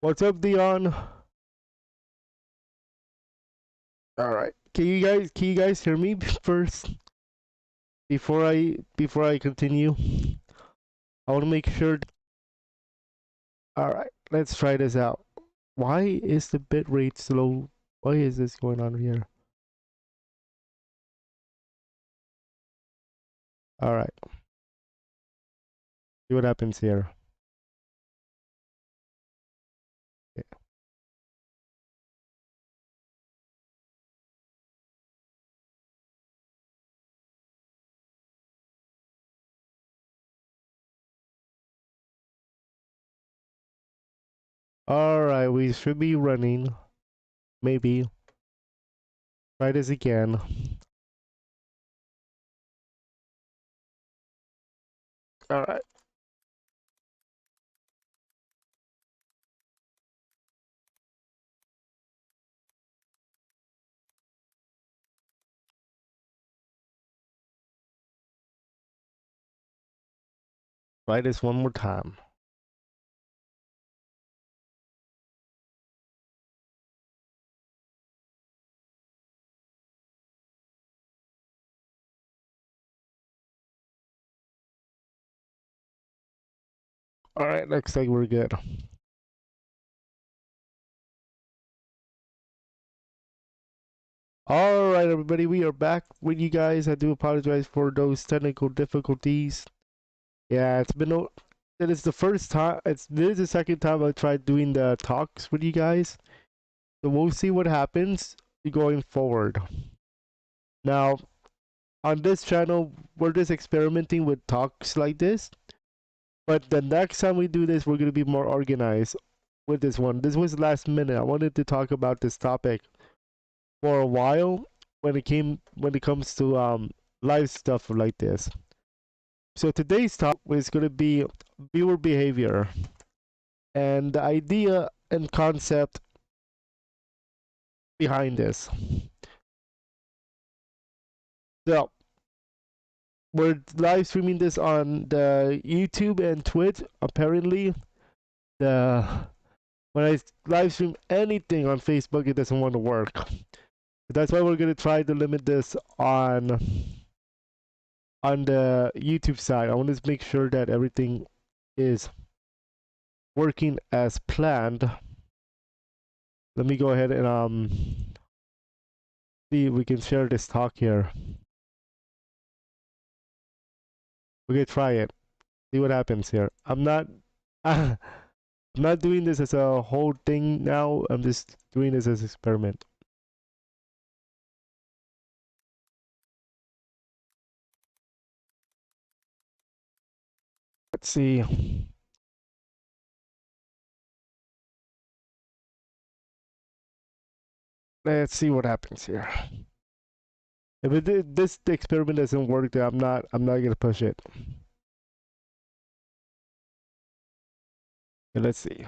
What's up, Dion? All right. Can you guys hear me first before I continue? I want to make sure. All right. Let's try this out. Why is the bitrate slow? Why is this going on here? All right. See what happens here. Okay. All right. We should be running. Maybe. Try this again. All right. Try this one more time. All right. Looks like we're good. Alright, everybody, we are back with you guys. I do apologize for those technical difficulties. Yeah, it is the first time, this is the second time I tried doing the talks with you guys. So we'll see what happens going forward. Now, on this channel, we're just experimenting with talks like this. But the next time we do this, we're going to be more organized with this one. This was last minute. I wanted to talk about this topic for a while when it comes to live stuff like this. So today's topic is going to be viewer behavior and the idea and concept behind this. So we're live streaming this on the YouTube and Twitch. Apparently, when I live stream anything on Facebook, it doesn't want to work. That's why we're going to try to limit this on the YouTube side. I want to make sure that everything is working as planned. Let me go ahead and see if we can share this talk here. We can try it. See what happens here. I'm not I'm not doing this as a whole thing now. I'm just doing this as an experiment. Let's see. Let's see what happens here. If this experiment doesn't work, then I'm not gonna push it. Okay, let's see.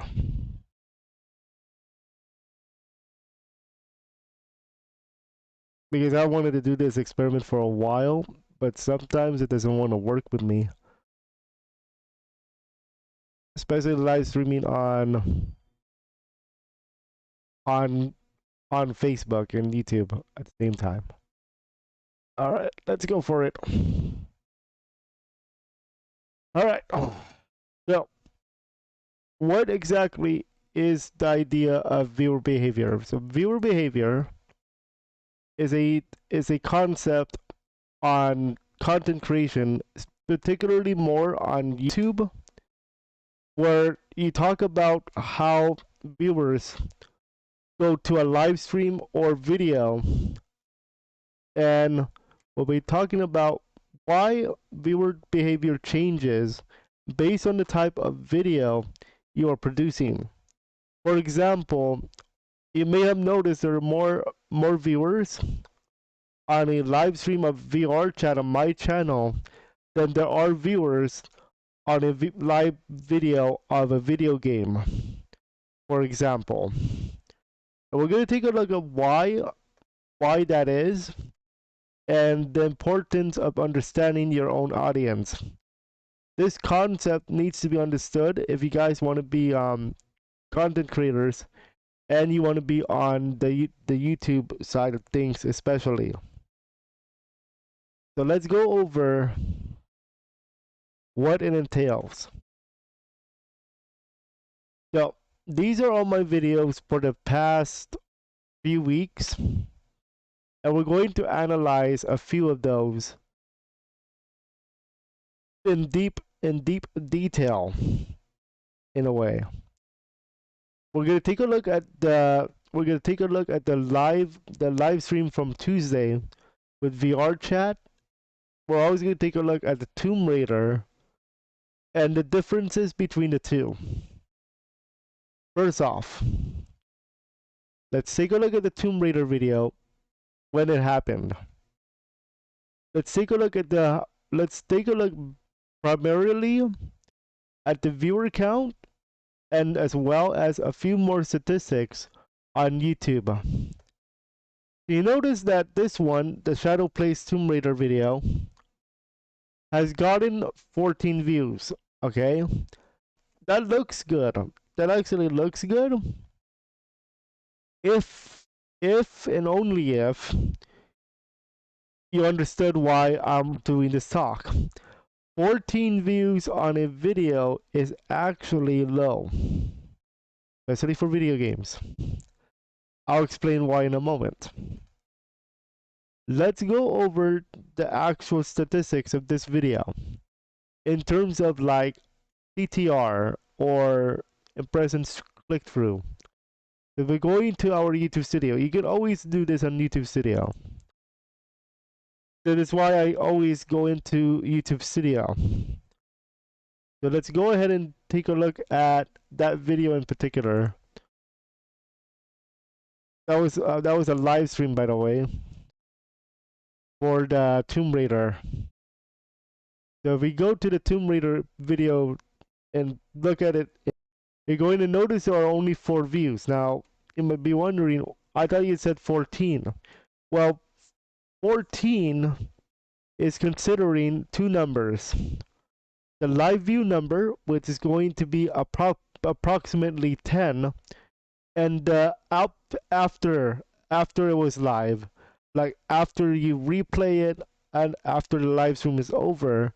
Because I wanted to do this experiment for a while, but sometimes it doesn't want to work with me. Especially live streaming on Facebook and YouTube at the same time. All right, let's go for it. All right. So, what exactly is the idea of viewer behavior? So, viewer behavior is a concept on content creation, particularly more on YouTube, where you talk about how viewers go to a live stream or video, and we'll be talking about why viewer behavior changes based on the type of video you are producing. For example, you may have noticed there are more viewers on a live stream of VR chat on my channel than there are viewers on a live video of a video game, for example. And we're going to take a look at why that is and the importance of understanding your own audience. This concept needs to be understood if you guys want to be content creators, and you want to be on the YouTube side of things especially. So let's go over what it entails. So these are all my videos for the past few weeks, and we're going to analyze a few of those in deep detail in a way. We're gonna take a look at the live stream from Tuesday with VR chat. We're always gonna take a look at the Tomb Raider and the differences between the two. First off, let's take a look at the Tomb Raider video when it happened. Let's take a look primarily at the viewer count and as well as a few more statistics on YouTube. You notice that this one, the Shadow Plays Tomb Raider video, has gotten 14 views. Okay, that looks good. That actually looks good. If and only if you understood why I'm doing this talk. 14 views on a video is actually low, especially for video games. I'll explain why in a moment. Let's go over the actual statistics of this video in terms of like CTR or impressions click through. If we go into our YouTube Studio, you can always do this on YouTube Studio. That is why I always go into YouTube Studio. So let's go ahead and take a look at that video in particular. That was a live stream, by the way, for the Tomb Raider. So if we go to the Tomb Raider video and look at it, you're going to notice there are only 4 views. Now, you might be wondering, I thought you said 14. Well, 14 is considering 2 numbers. The live view number, which is going to be approximately 10, and after it was live, like after you replay it and after the live stream is over,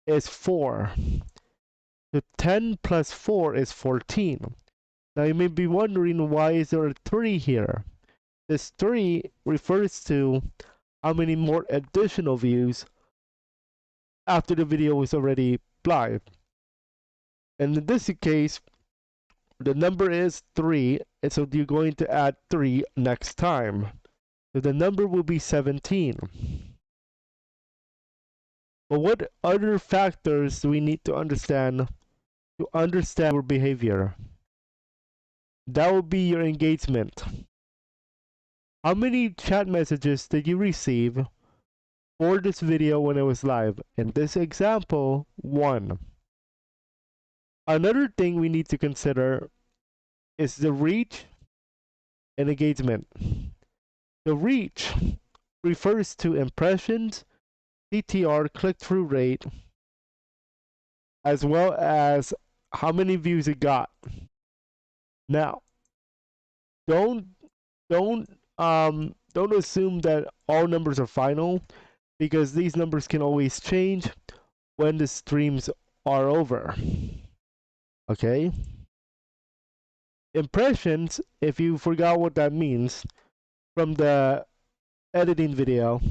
is 4. So 10 plus 4 is 14. Now you may be wondering, why is there a 3 here? This 3 refers to how many more additional views after the video was already live. And in this case, the number is 3, and so you're going to add 3 next time. So the number will be 17. But what other factors do we need to understand your behavior? That will be your engagement. How many chat messages did you receive for this video when it was live? In this example, 1. Another thing we need to consider is the reach and engagement. The reach refers to impressions, CTR, click-through rate, as well as how many views it got. Now, don't assume that all numbers are final, because these numbers can always change when the streams are over. Okay? Impressions, if you forgot what that means from the editing video,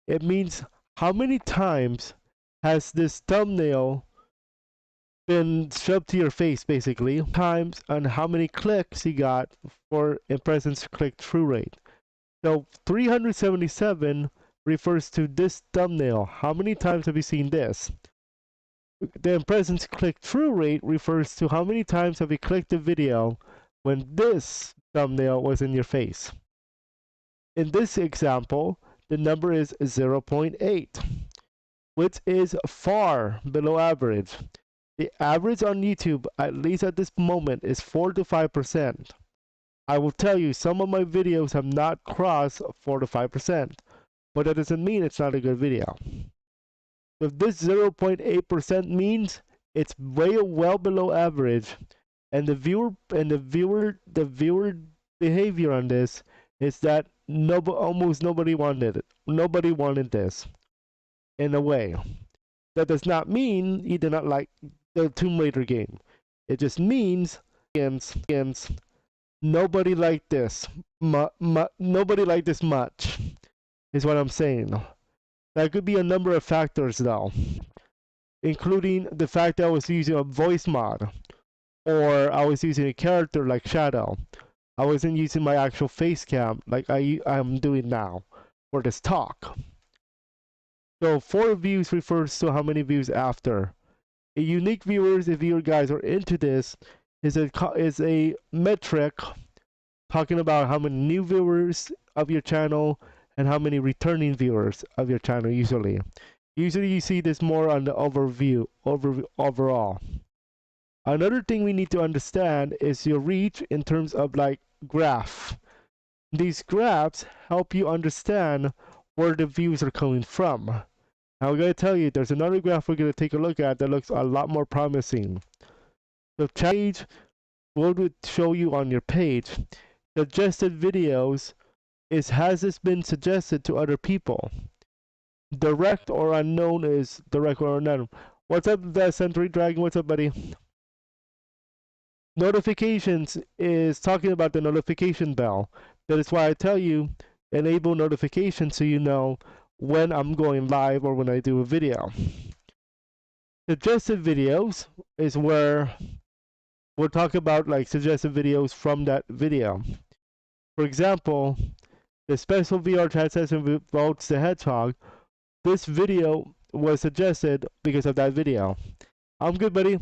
it means how many times has this thumbnail been shoved to your face, basically, times, and how many clicks you got for impressions click-through rate. So 377 refers to this thumbnail. How many times have you seen this? The impressions click-through rate refers to how many times have you clicked the video when this thumbnail was in your face. In this example, the number is 0.8, which is far below average. The average on YouTube, at least at this moment, is 4 to 5%. I will tell you, some of my videos have not crossed 4 to 5%, but that doesn't mean it's not a good video. If this 0.8% means it's way well below average, And the viewer behavior on this is that almost nobody wanted it. Nobody wanted this. In a way, that does not mean you did not like the Tomb Raider game. It just means nobody liked this. Nobody liked this much. Is what I'm saying. That could be a number of factors though, including the fact that I was using a voice mod, or I was using a character like Shadow. I wasn't using my actual face cam like I'm doing now for this talk. So 4 views refers to how many views after. A unique viewers, if you guys are into this, is a metric talking about how many new viewers of your channel and how many returning viewers of your channel usually. Usually you see this more on the overall. Another thing we need to understand is your reach in terms of like graph. These graphs help you understand where the views are coming from. Now I'm going to tell you, there's another graph we're going to take a look at that looks a lot more promising. The page will show you on your page suggested videos has this been suggested to other people. Direct or unknown is direct or unknown. What's up, the Century Dragon? What's up, buddy? Notifications is talking about the notification bell. That is why I tell you, enable notifications so you know when I'm going live or when I do a video. Suggested videos is where we'll talk about like suggested videos from that video. For example, the special VR chat session with Votes the Hedgehog. This video was suggested because of that video. I'm good, buddy.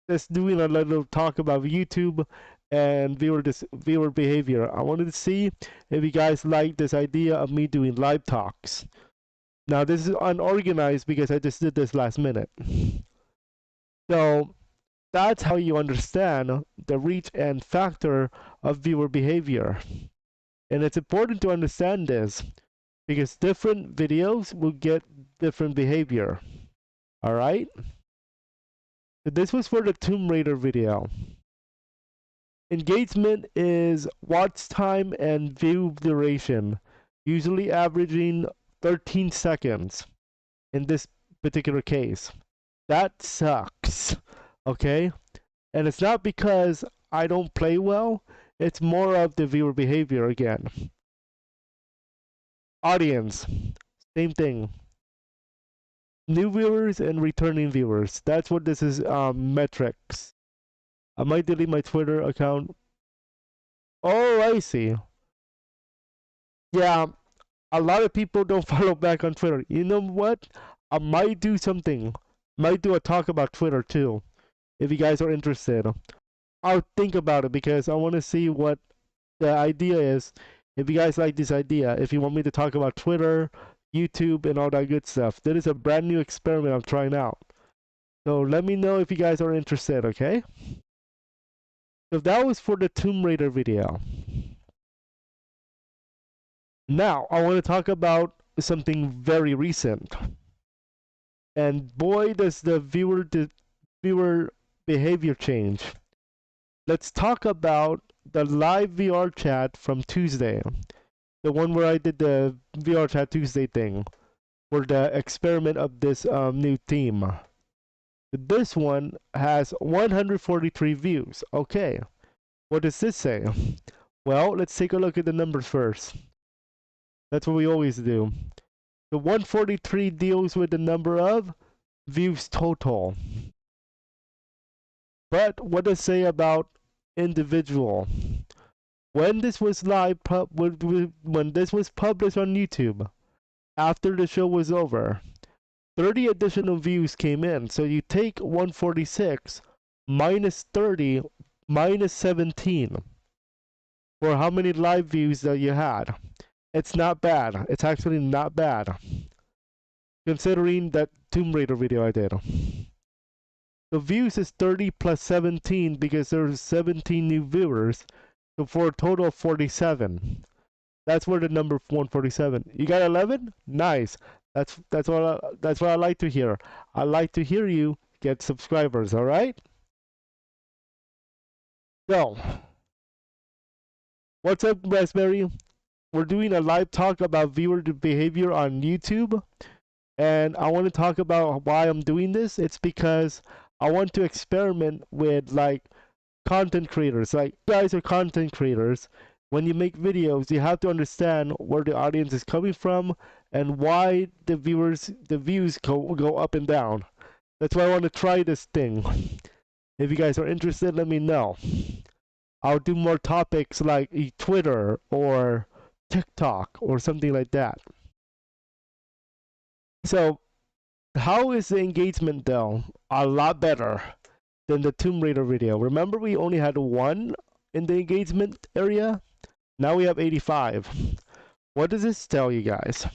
Just doing a little talk about YouTube and viewer behavior. I wanted to see if you guys like this idea of me doing live talks. Now this is unorganized because I just did this last minute. So that's how you understand the reach and factor of viewer behavior. And it's important to understand this because different videos will get different behavior. Alright? So this was for the Tomb Raider video. Engagement is watch time and view duration, usually averaging 13 seconds in this particular case. That sucks, okay? And it's not because I don't play well, it's more of the viewer behavior again. Audience, same thing. New viewers and returning viewers. That's what this is, metrics. I might delete my Twitter account. Oh, I see. Yeah, a lot of people don't follow back on Twitter. You know what? I might do something. Might do a talk about Twitter too. If you guys are interested. I'll think about it because I want to see what the idea is. If you guys like this idea, if you want me to talk about Twitter, YouTube, and all that good stuff. That is a brand new experiment I'm trying out. So let me know if you guys are interested, okay? So that was for the Tomb Raider video. Now, I want to talk about something very recent. And boy, does the viewer behavior change. Let's talk about the live VR chat from Tuesday. The one where I did the VR chat Tuesday thing. For the experiment of this new theme. This one has 143 views. Okay. What does this say? Well, let's take a look at the numbers first. That's what we always do. The 143 deals with the number of views total. But what does it say about individual? When this was when this was published on YouTube, after the show was over, 30 additional views came in. So you take 146 minus 30 minus 17 for how many live views that you had. It's not bad. It's actually not bad. Considering that Tomb Raider video I did. The views is 30 plus 17 because there's 17 new viewers. So for a total of 47. That's where the number 147. You got 11? Nice. That's what I like to hear. I like to hear you get subscribers, all right? So, what's up, Raspberry? We're doing a live talk about viewer behavior on YouTube, and I want to talk about why I'm doing this. It's because I want to experiment with like content creators. Like, you guys are content creators. When you make videos, you have to understand where the audience is coming from and why the views go up and down. That's why I want to try this thing. If you guys are interested, let me know. I'll do more topics like Twitter or TikTok or something like that. So, how is the engagement though? A lot better than the Tomb Raider video. Remember, we only had 1 in the engagement area? Now we have 85. What does this tell you guys?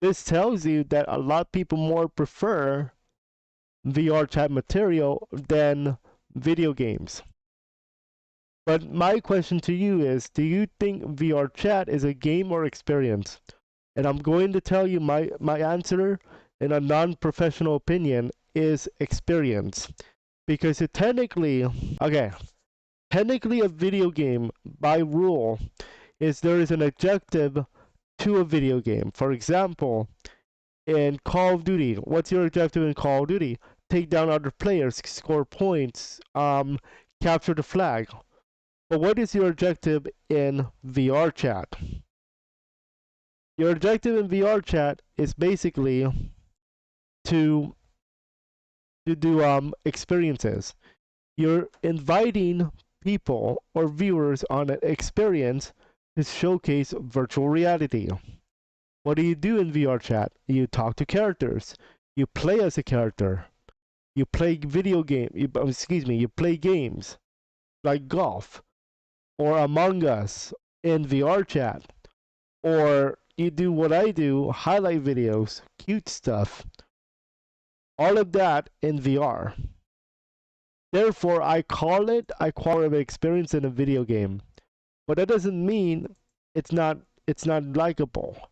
This tells you that a lot of people more prefer VR chat material than video games. But my question to you is, do you think VR chat is a game or experience? And I'm going to tell you my answer in a non-professional opinion is experience. Because it technically a video game by rule is there is an objective to a video game. For example, in Call of Duty, what's your objective in Call of Duty? Take down other players, score points, capture the flag. But what is your objective in VR chat? Your objective in VR chat is basically to do experiences. You're inviting people or viewers on an experience to showcase virtual reality. What do you do in VR chat? You talk to characters. You play as a character. You play you play games like golf or Among Us in VR chat. Or you do what I do, highlight videos, cute stuff. All of that in VR. Therefore, I call it more of an experience in a video game. But that doesn't mean it's not likable.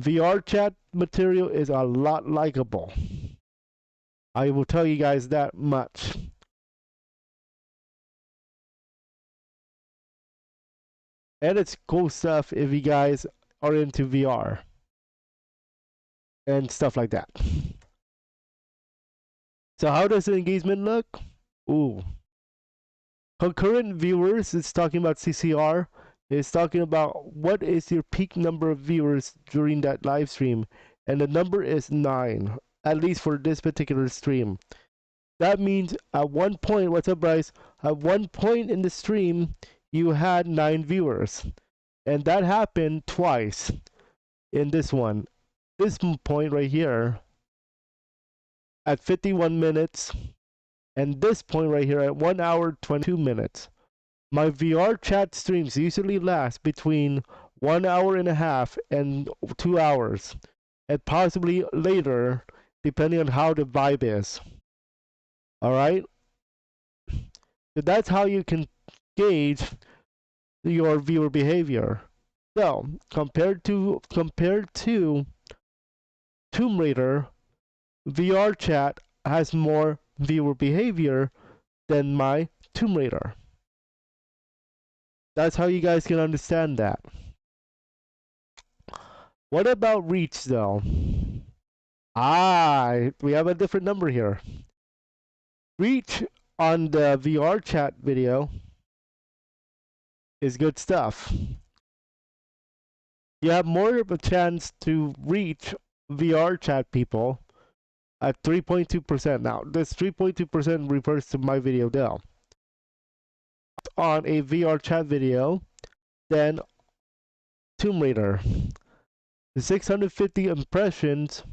VR chat material is a lot likable. I will tell you guys that much. And it's cool stuff if you guys are into VR and stuff like that. So how does the engagement look? Ooh. Concurrent viewers is talking about CCR. Is talking about what is your peak number of viewers during that live stream. And the number is 9. At least for this particular stream. That means at one point, what's up, Bryce? At one point in the stream, you had 9 viewers. And that happened twice in this one. This point right here at 51 minutes and this point right here at 1 hour 22 minutes. My VR chat streams usually last between 1 hour and a half and 2 hours, and possibly later depending on how the vibe is. Alright? So that's how you can gauge your viewer behavior. So compared to Tomb Raider, VR chat has more viewer behavior than my Tomb Raider. That's how you guys can understand that. What about reach though? We have a different number here. Reach on the VR chat video is good stuff. You have more of a chance to reach VR chat people at 3.2%. Now, this 3.2% refers to my video now. On a VR chat video, then Tomb Raider. The 650 impressions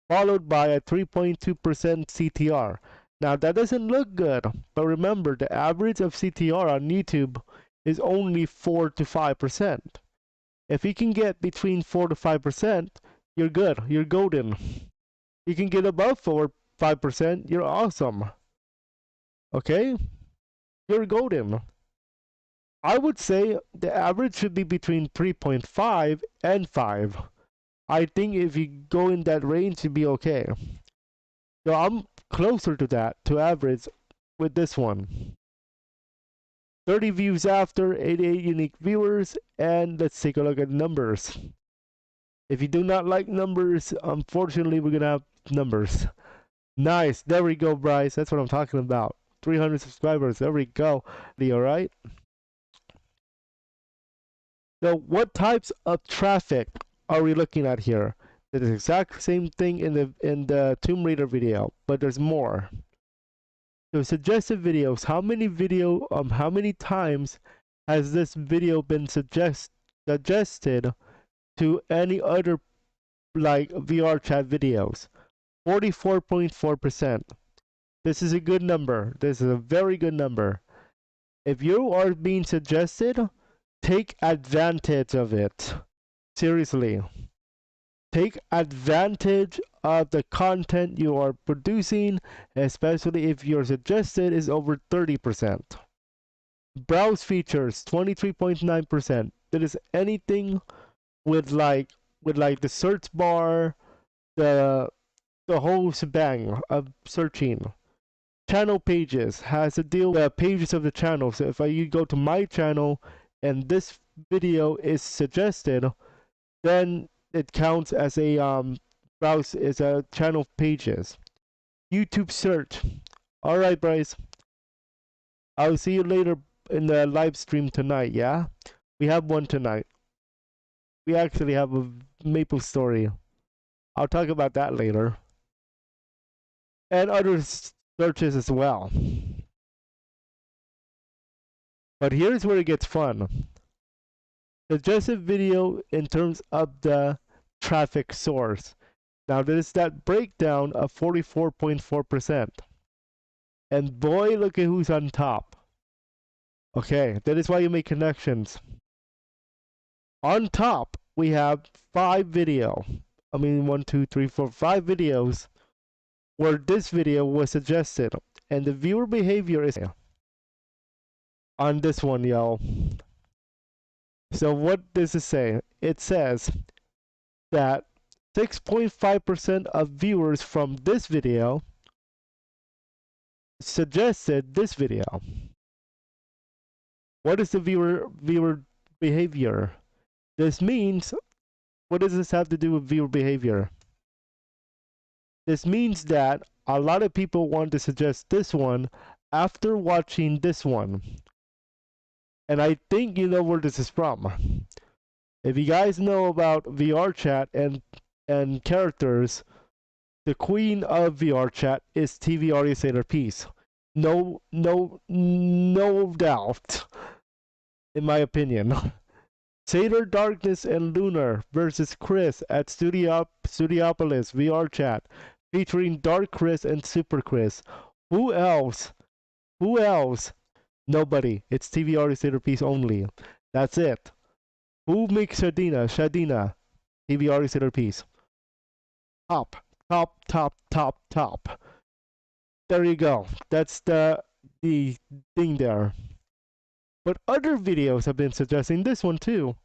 followed by a 3.2% CTR. Now, that doesn't look good, but remember, the average of CTR on YouTube is only 4 to 5%. If you can get between 4 to 5%, you're good. You're golden. You can get above 5%, you're awesome. Okay? You're golden. I would say the average should be between 3.5 and 5. I think if you go in that range, you'll be okay. So I'm closer to that, to average, with this one. 30 views after, 88 unique viewers, and let's take a look at numbers. If you do not like numbers, unfortunately, we're gonna have numbers. Nice, there we go, Bryce. That's what I'm talking about. 300 subscribers. There we go. All right. So, what types of traffic are we looking at here? It is the exact same thing in the Tomb Raider video, but there's more. So, suggested videos. How many times has this video been suggested to any other like VR chat videos? 44.4%. This is a good number. This is a very good number. If you are being suggested, take advantage of it. Seriously. Take advantage of the content you are producing, especially if your suggested is over 30%. Browse features, 23.9%. That is anything with like the search bar, the whole shebang of searching. Channel pages has to deal with pages of the channel. So if you go to my channel and this video is suggested, then it counts as a browse is a channel pages. YouTube search. All right, Bryce. I'll see you later in the live stream tonight. Yeah, we have one tonight. We actually have a Maple Story. I'll talk about that later. And other searches as well. But here's where it gets fun. Suggested video in terms of the traffic source. Now there's that breakdown of 44.4%. And boy, look at who's on top. Okay, that is why you make connections. On top, we have 5 video. I mean 1, 2, 3, 4, 5 videos where this video was suggested. And the viewer behavior is on this one, y'all. So what does it say? It says that 6.5% of viewers from this video suggested this video. What is the viewer behavior? This means, what does this have to do with viewer behavior? This means that a lot of people want to suggest this one after watching this one. And I think you know where this is from. If you guys know about VR chat and characters, the queen of VR chat is TV Audio Sailor Peace. No doubt, in my opinion. Sailor Darkness and Lunar versus Chris at Studiopolis VR chat, featuring Dark Chris and Super Chris. Who else? Who else? Nobody. It's TV Audio Sailor Peace only. That's it. Who makes Shadina? Shadina. TV Audio Sailor Peace. Top. There you go. That's the thing there. But other videos have been suggesting this one too.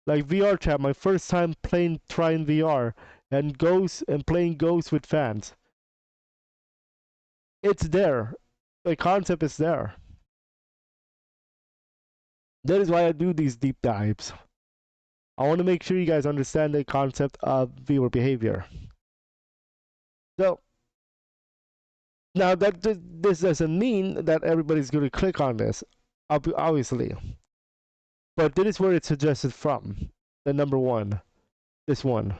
Like VR chat, my first time trying VR and playing Ghosts with fans. It's there. The concept is there. That is why I do these deep dives. I want to make sure you guys understand the concept of viewer behavior. So, now that this doesn't mean that everybody's going to click on this, obviously. But this is where it's suggested from. The number one. This one.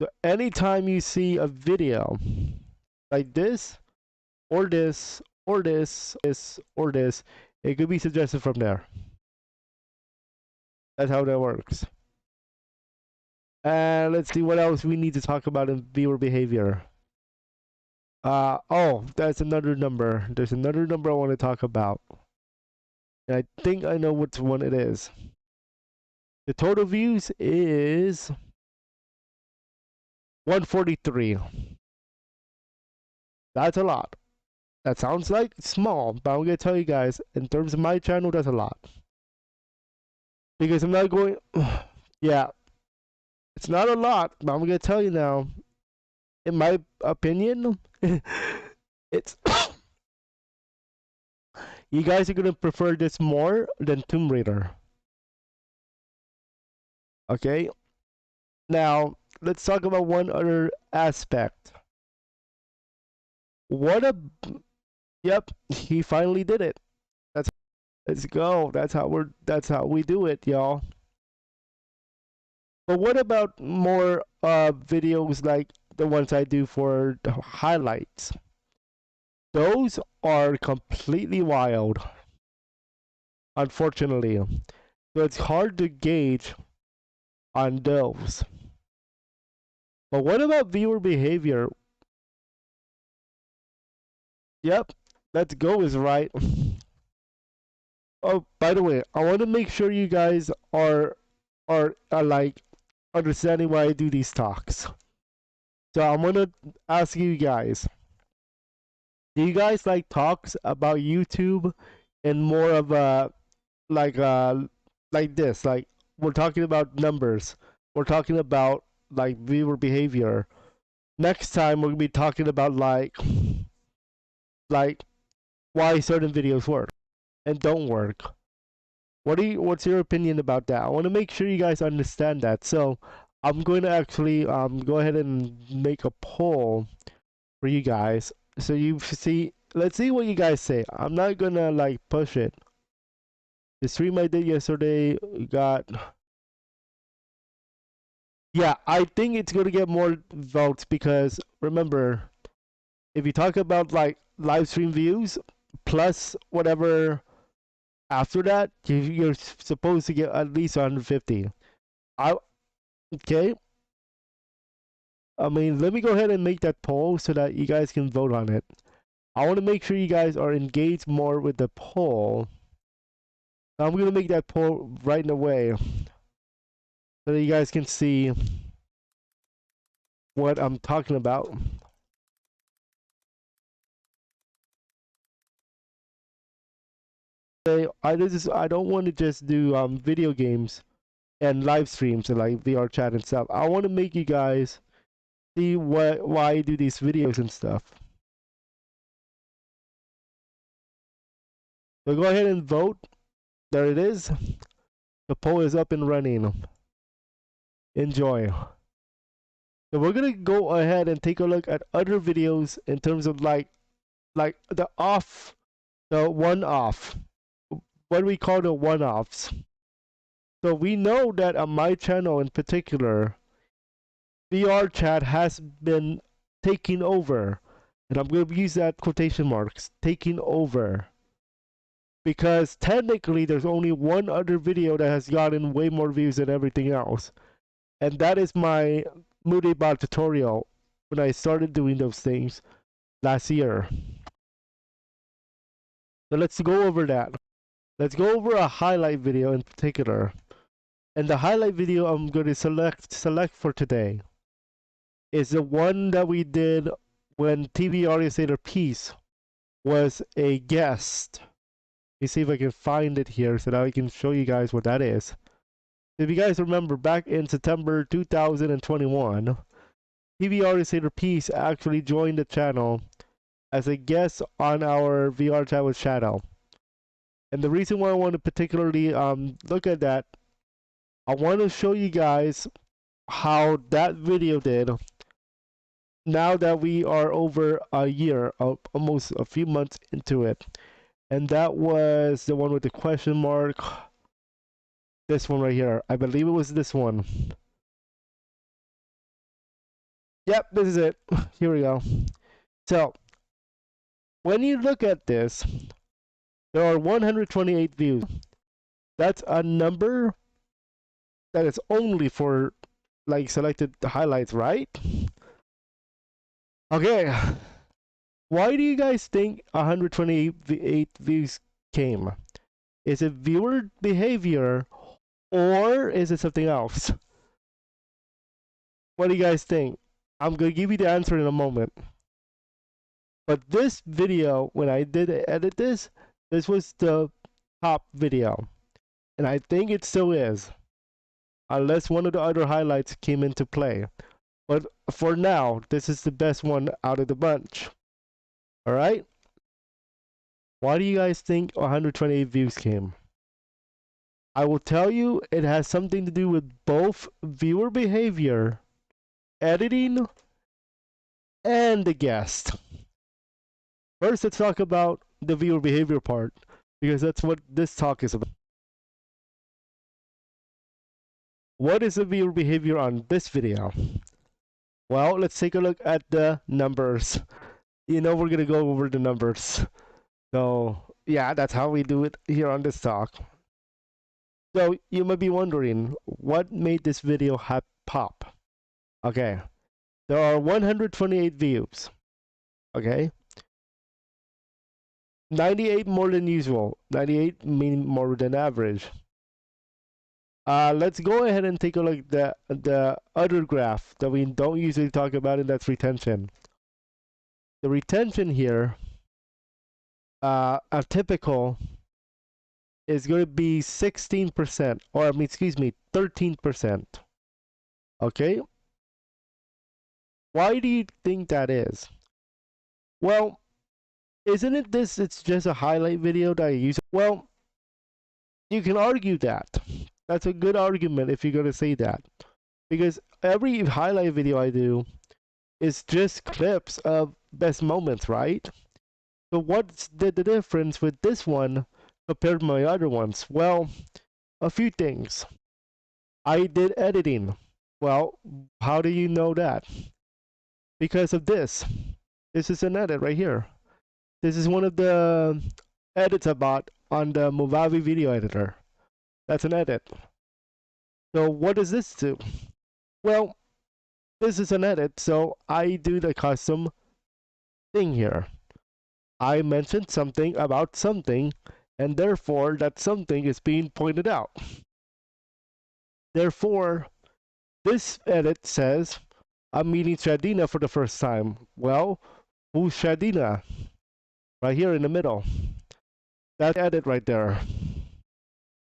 So anytime you see a video like this, or this, or this, or this, it could be suggested from there. That's how that works. And let's see what else we need to talk about in viewer behavior. Oh, that's another number. There's another number I want to talk about. And I think I know which one it is. The total views is 143. That's a lot. That sounds like small, but I'm gonna tell you guys, in terms of my channel, that's a lot. Because I'm not going, yeah, it's not a lot, but I'm gonna tell you now, in my opinion, it's You guys are gonna prefer this more than Tomb Raider. Okay? Now, let's talk about one other aspect. What a Yep, he finally did it. That's Let's go. That's how we do it, y'all. But what about more videos like the ones I do for the highlights? Those are completely wild, unfortunately. So it's hard to gauge on those. But what about viewer behavior? Yep, let's go is right. Oh, by the way, I want to make sure you guys are like understanding why I do these talks. So I'm gonna ask you guys: do you guys like talks about YouTube and more of a like like this? Like we're talking about numbers. We're talking about like viewer behavior. Next time we're gonna be talking about like why certain videos work and don't work. What's your opinion about that? I want to make sure you guys understand that. So I'm going to actually go ahead and make a poll for you guys. So you see, let's see what you guys say. I'm not gonna like push it. The stream I did yesterday got, yeah, I think it's gonna get more votes because remember, if you talk about like live stream views plus whatever after that, you're supposed to get at least 150. I Okay. I mean, let me go ahead and make that poll so that you guys can vote on it. I want to make sure you guys are engaged more with the poll. I'm going to make that poll right away so that you guys can see what I'm talking about. I don't want to just do video games and live streams and like VR chat and stuff. I want to make you guys see why I do these videos and stuff. So go ahead and vote. There it is. The poll is up and running. Enjoy. So we're gonna go ahead and take a look at other videos in terms of like the one-off. What we call the one-offs. So we know that on my channel in particular, VR chat has been taking over. And I'm gonna use that quotation marks, taking over. Because technically there's only one other video that has gotten way more views than everything else. And that is my Moody Bot tutorial when I started doing those things last year. So let's go over that. Let's go over a highlight video in particular. And the highlight video I'm going to select for today is the one that we did when TV Audio Peace was a guest. Let me see if I can find it here so that I can show you guys what that is. If you guys remember, back in September 2021, TV Audio Peace actually joined the channel as a guest on our VR chat with Shadow. And the reason why I want to particularly look at that, I want to show you guys how that video did now that we are over a year, almost a few months into it. And that was the one with the question mark. This one right here. I believe it was this one. Yep, this is it. Here we go. So, when you look at this, there are 128 views. That's a number that is only for like selected highlights, right? Okay. Why do you guys think 128 views came? Is it viewer behavior or is it something else? What do you guys think? I'm going to give you the answer in a moment. But this video, when I did edit this was the top video. And I think it still is. Unless one of the other highlights came into play. But for now, this is the best one out of the bunch. Alright? Why do you guys think 128 views came? I will tell you, it has something to do with both viewer behavior, editing, and the guest. First, let's talk about the viewer behavior part, because that's what this talk is about. What is the viewer behavior on this video? Well, let's take a look at the numbers. You know we're gonna go over the numbers. So, yeah, that's how we do it here on this talk. So, you might be wondering, what made this video pop? Okay, there are 128 views. Okay, 98 more than usual. 98 meaning more than average. Let's go ahead and take a look at the other graph that we don't usually talk about, and that's retention. The retention here, a typical, is going to be 16%, or I mean, excuse me, 13%. Okay? Why do you think that is? Well, isn't it this? It's just a highlight video that I use. Well, you can argue that. That's a good argument if you're going to say that. Because every highlight video I do is just clips of best moments, right? So what's the difference with this one compared to my other ones? Well, a few things. I did editing. Well, how do you know that? Because of this. This is an edit right here. This is one of the edits I bought on the Movavi video editor. That's an edit. So what does this do? Well, this is an edit, so I do the custom thing here. I mentioned something about something, and therefore that something is being pointed out. Therefore, this edit says, I'm meeting Shadina for the first time. Well, who's Shadina? Right here in the middle. That edit right there.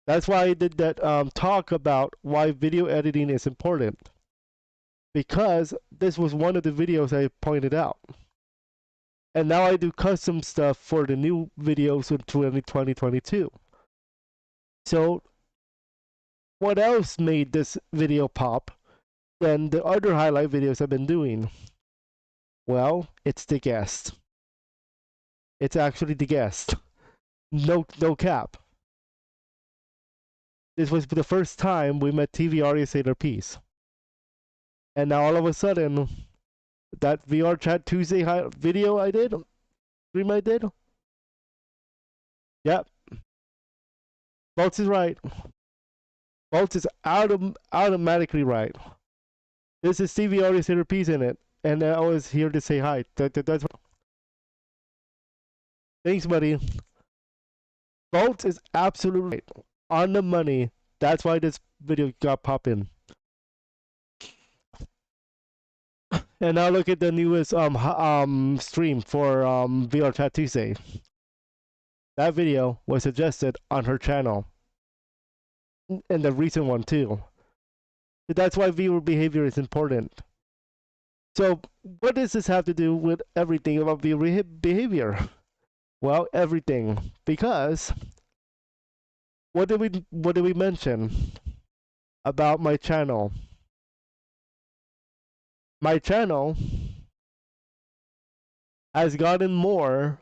That's why I did that talk about why video editing is important. Because this was one of the videos I pointed out. And now I do custom stuff for the new videos in 2022. So, what else made this video pop than the other highlight videos I've been doing? Well, it's the guest. It's actually the guest. No cap. This was the first time we met TV artist Sailor Peace. And now all of a sudden, that VR Chat Tuesday video I did, stream I did, yep, Bolts is right. Bolts is automatically right. This is TV artist Sailor Peace in it, and I was here to say hi. That's thanks, buddy. Bolts is absolutely right. On the money. That's why this video got popping. And now look at the newest stream for VR Chat Tuesday. That video was suggested on her channel. And the recent one too. So that's why viewer behavior is important. So what does this have to do with everything about viewer behavior? Well, everything. Because what did we mention about my channel? My channel has gotten more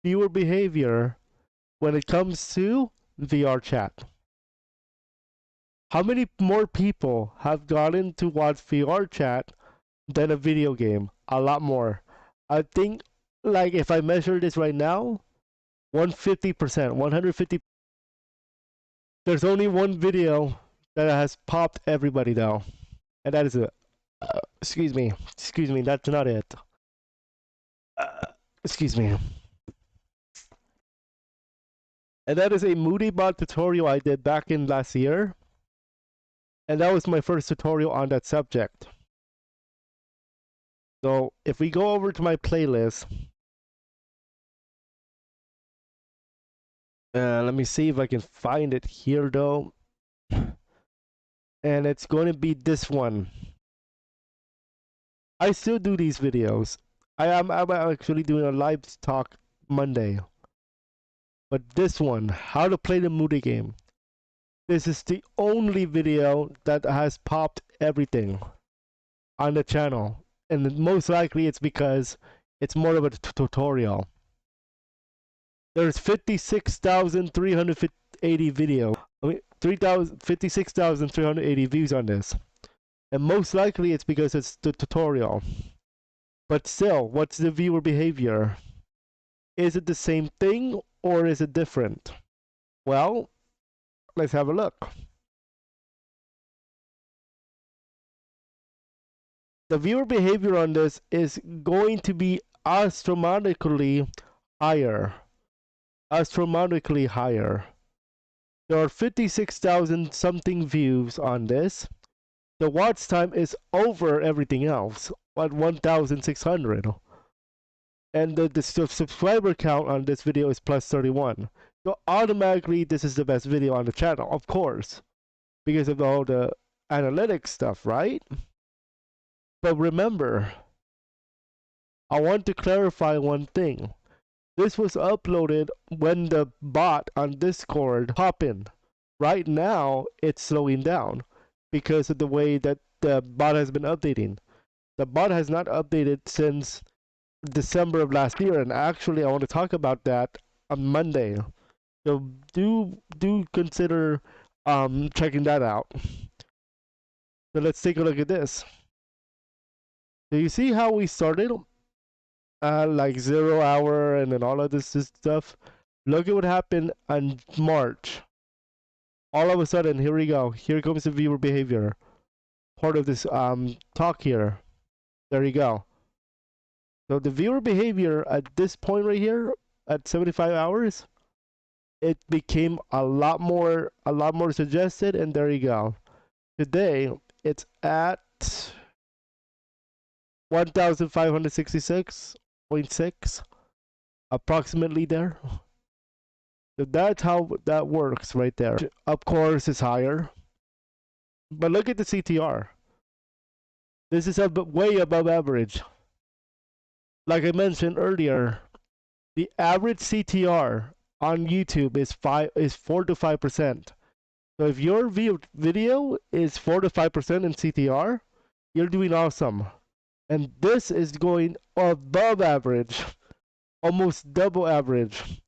viewer behavior when it comes to VR chat. How many more people have gotten to watch VR chat than a video game? A lot more. I think, like, if I measure this right now, 150%, 150. There's only one video that has popped everybody though, and that is it. Excuse me, that's not it. Excuse me. And that is a Moody Bot tutorial I did back in last year. And that was my first tutorial on that subject. So if we go over to my playlist, let me see if I can find it here though. And it's going to be this one. I still do these videos. I'm actually doing a live talk Monday. But this one, how to play the Moody game, this is the only video that has popped everything on the channel. And most likely it's because it's more of a tutorial. There's 56,380 video. I mean, 56,380 views on this. And most likely it's because it's the tutorial. But still, what's the viewer behavior? Is it the same thing or is it different? Well, let's have a look. The viewer behavior on this is going to be astronomically higher. Astronomically higher. There are 56,000 something views on this. The watch time is over everything else at 1,600. And the subscriber count on this video is plus 31. So automatically this is the best video on the channel, of course, because of all the analytics stuff, right? But remember, I want to clarify one thing. This was uploaded when the bot on Discord happened. Right now, it's slowing down because of the way that the bot has been updating. The bot has not updated since December of last year, and actually I want to talk about that on Monday. So do consider checking that out. So let's take a look at this. So you see how we started? Like 0 hour and then all of this stuff. Look at what happened on March. All of a sudden, here we go. Here comes the viewer behavior. Part of this talk here. There you go. So the viewer behavior at this point right here, at 75 hours, it became a lot more suggested, and there you go. Today, it's at 1,566.6, approximately there. So that's how that works right there. Of course, it's higher. But look at the CTR. This is way above average. Like I mentioned earlier, the average CTR on YouTube is 4 to 5%. So if your video is 4 to 5% in CTR, you're doing awesome. And this is going above average, almost double average,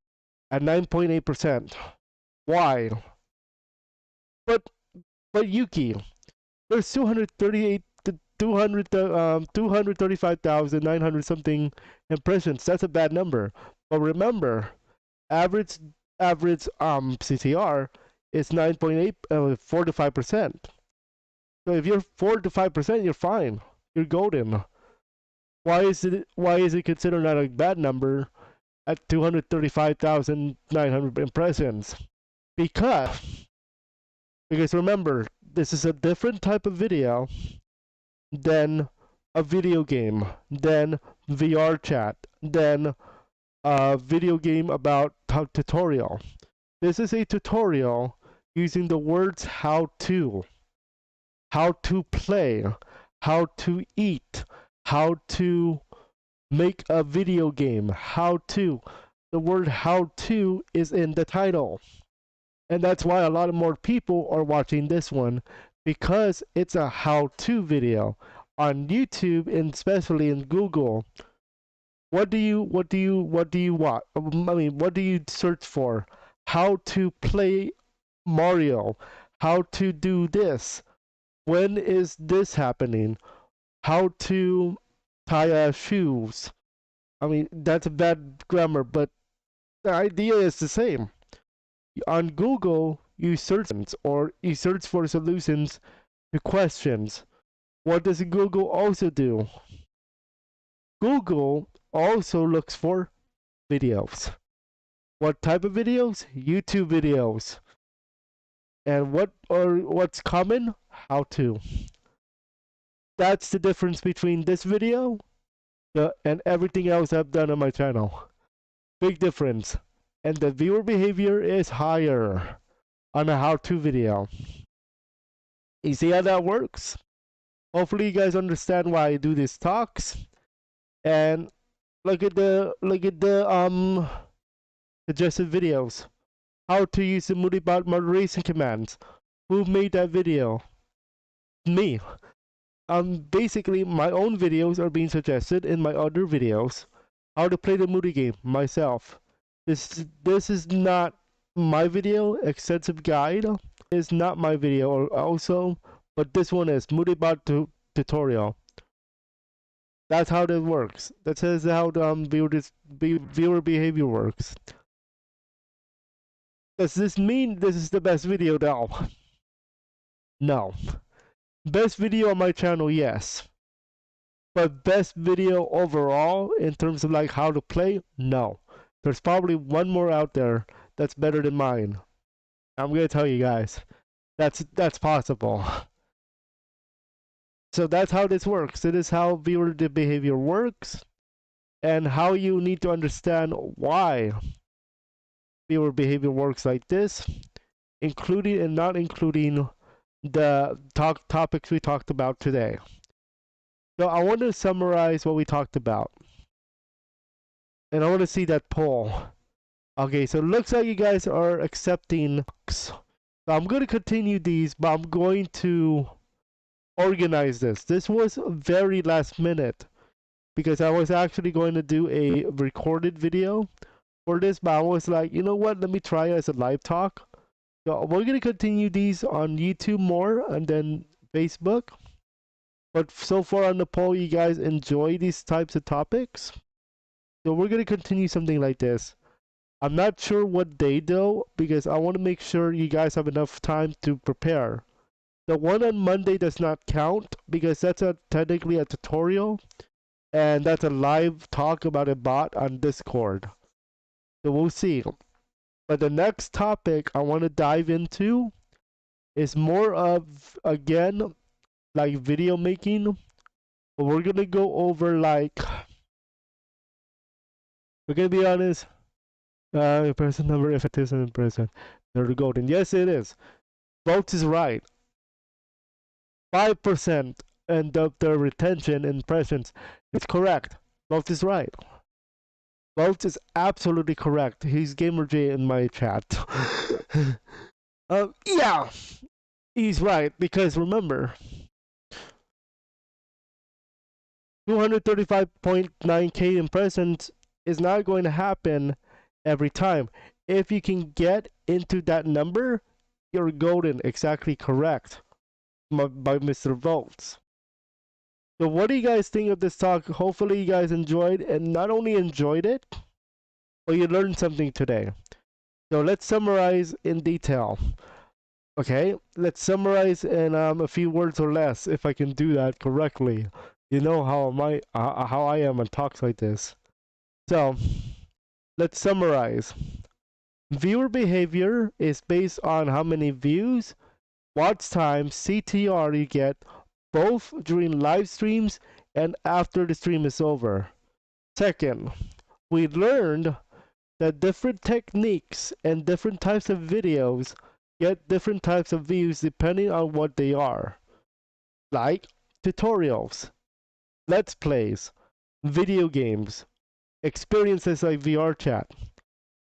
at 9.8%. Why? But Yuuki, there's 235,900 something impressions. That's a bad number. But remember, average CTR is 9.8, 4 to 5%. So if you're 4 to 5%, you're fine. You're golden. Why is it considered not a bad number at 235,900 impressions? Because remember, this is a different type of video than a video game, than VR chat, than a video game about tutorial. This is a tutorial using the words how to play, how to eat, how to make a video game, the word how to is in the title. And that's why a lot more people are watching this one, because it's a how-to video. On YouTube and especially in Google, what do you watch? I mean, what do you search for? How to play Mario, how to do this, when is this happening, how to tie shoes. I mean, that's a bad grammar, but the idea is the same. On Google, you search for solutions to questions. What does Google also do? Google also looks for videos. What type of videos? YouTube videos. And what's common? How to. That's the difference between this video and everything else I've done on my channel. Big difference. And the viewer behavior is higher on a how-to video. You see how that works? Hopefully you guys understand why I do these talks. And look at the suggested videos. How to use the Moodybot moderation commands. Who made that video? Me. Basically, my own videos are being suggested in my other videos. How to play the Moody game, myself. This is not my video. Extensive guide is not my video also, but this one is Moodybot tutorial. That's how that works. That says how viewer behavior works. Does this mean this is the best video now? No. Best video on my channel, yes. But best video overall in terms of like how to play, no. There's probably one more out there that's better than mine. I'm gonna tell you guys. That's possible. So that's how this works. It is how viewer behavior works and how you need to understand why viewer behavior works like this, including and not including the topics we talked about today. So I want to summarize what we talked about. And I want to see that poll. Okay, so it looks like you guys are accepting. So I'm going to continue these, but I'm going to organize this. This was very last minute because I was actually going to do a recorded video for this, but I was like, you know what? Let me try it as a live talk. So we're going to continue these on YouTube more and then Facebook. But so far on the poll, you guys enjoy these types of topics. So we're going to continue something like this. I'm not sure what day though, because I want to make sure you guys have enough time to prepare. The one on Monday does not count because that's technically a tutorial. And that's a live talk about a bot on Discord. So we'll see. But the next topic I want to dive into is more of, again, like video making. We're going to go over like, we're going to be honest, person number, if it isn't in person, they're golden. Yes, it is. Votes is right. 5% and the retention in presence is correct. Votes is right. Votes is absolutely correct. He's GamerJ in my chat. Yeah, he's right because remember, 235.9k impressions is not going to happen every time. If you can get into that number, you're golden. Exactly correct by Mr. Volts. So what do you guys think of this talk? Hopefully you guys enjoyed, and not only enjoyed it, but you learned something today. So let's summarize in detail. Okay, let's summarize in a few words or less, if I can do that correctly. You know how I am on talks like this. So let's summarize. Viewer behavior is based on how many views, watch time, CTR you get, both during live streams and after the stream is over. Second, we learned that different techniques and different types of videos get different types of views depending on what they are. Like tutorials, let's plays, video games, experiences like VR chat.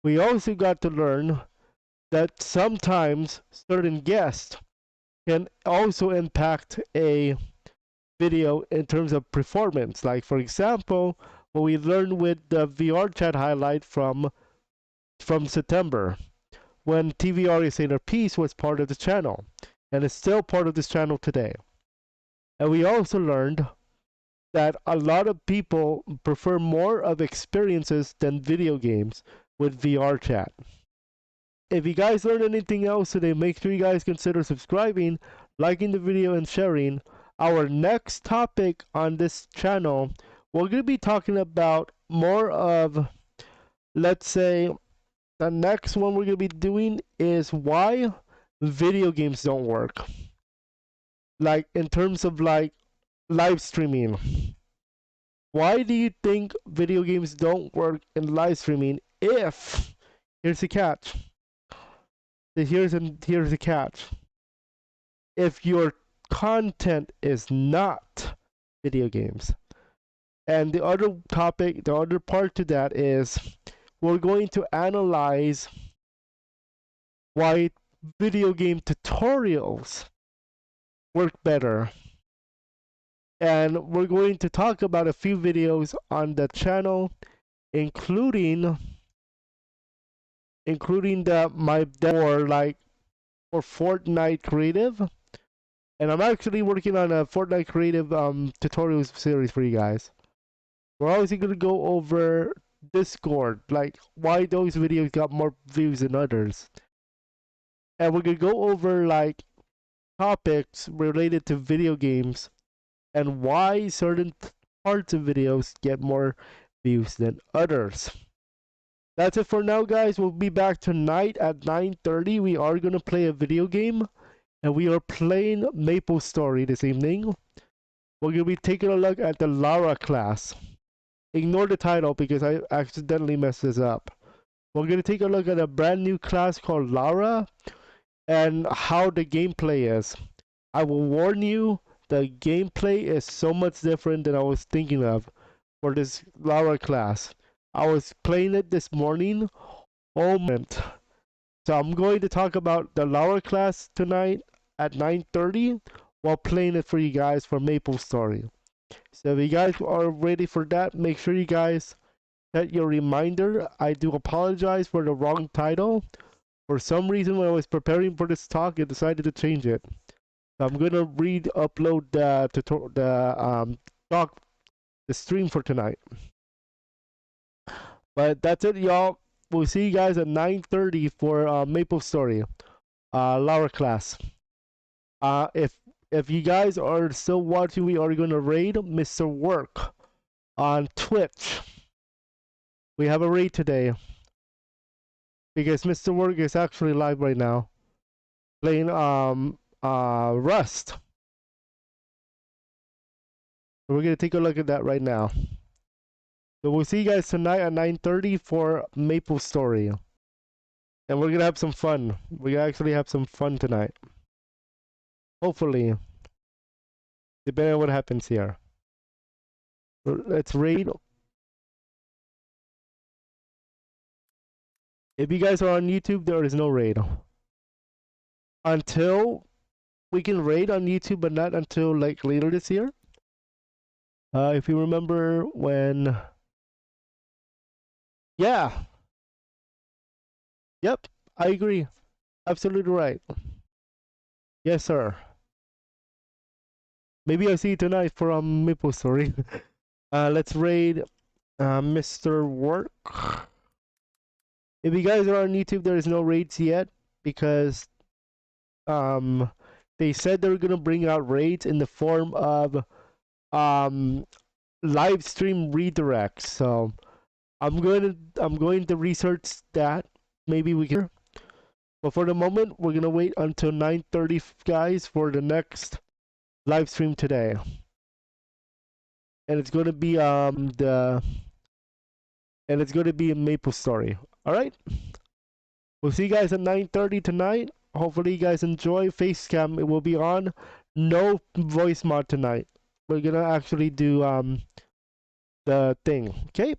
We also got to learn that sometimes certain guests can also impact a video in terms of performance. Like for example, what we learned with the VR chat highlight from September, when TVR is Inner Peace was part of the channel, and is still part of this channel today. And we also learned that a lot of people prefer more of experiences than video games with VR chat. If you guys learned anything else today, make sure you guys consider subscribing, liking the video, and sharing. Our next topic on this channel, we're going to be talking about more of, let's say, the next one we're going to be doing is why video games don't work. Like in terms of like live streaming. Why do you think video games don't work in live streaming if, here's the catch. Here's the catch. If your content is not video games. And the other topic, the other part to that is we're going to analyze why video game tutorials work better. And we're going to talk about a few videos on the channel, including my for for Fortnite Creative. And I'm actually working on a Fortnite Creative tutorials series for you guys. We're also gonna go over Discord, like why those videos got more views than others. And we're gonna go over like topics related to video games and why certain parts of videos get more views than others. That's it for now, guys. We'll be back tonight at 9:30. We are gonna play a video game, and we are playing Maple Story this evening. We're gonna be taking a look at the Lara class. Ignore the title because I accidentally messed this up. We're gonna take a look at a brand new class called Lara and how the gameplay is. I will warn you, the gameplay is so much different than I was thinking of for this Lara class. I was playing it this morning. Oh man. So I'm going to talk about the Lara class tonight at 9:30 while playing it for you guys for Maple Story. So if you guys are ready for that, make sure you guys set your reminder. I do apologize for the wrong title. For some reason, when I was preparing for this talk, I decided to change it. So I'm gonna upload the stream for tonight. But that's it, y'all. We'll see you guys at 9:30 for Maple Story, Lara class. If you guys are still watching, we are gonna raid Mr. Work on Twitch. We have a raid today because Mr. Work is actually live right now playing Rust. We're gonna take a look at that right now. So we'll see you guys tonight at 9:30 for Maple Story. And we're gonna have some fun. We actually have some fun tonight. Hopefully. Depending on what happens here. Let's raid. If you guys are on YouTube, there is no raid. Until we can raid on YouTube, but not until like later this year. If you remember when... Yeah. Yep, I agree. Absolutely right. Yes, sir. Maybe I'll see you tonight for Maple Story. Let's raid Mr. Work. If you guys are on YouTube, there is no raids yet because they said they're gonna bring out raids in the form of live stream redirects. So I'm going to research that. Maybe we can. But for the moment, we're gonna wait until 9:30, guys, for the next live stream today. And it's gonna be it's gonna be a Maple Story. All right. We'll see you guys at 9:30 tonight. Hopefully you guys enjoy. Facecam, it will be on. No voice mod tonight. We're gonna actually do the thing. Okay.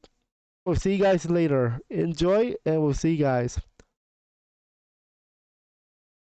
We'll see you guys later. Enjoy, and we'll see you guys.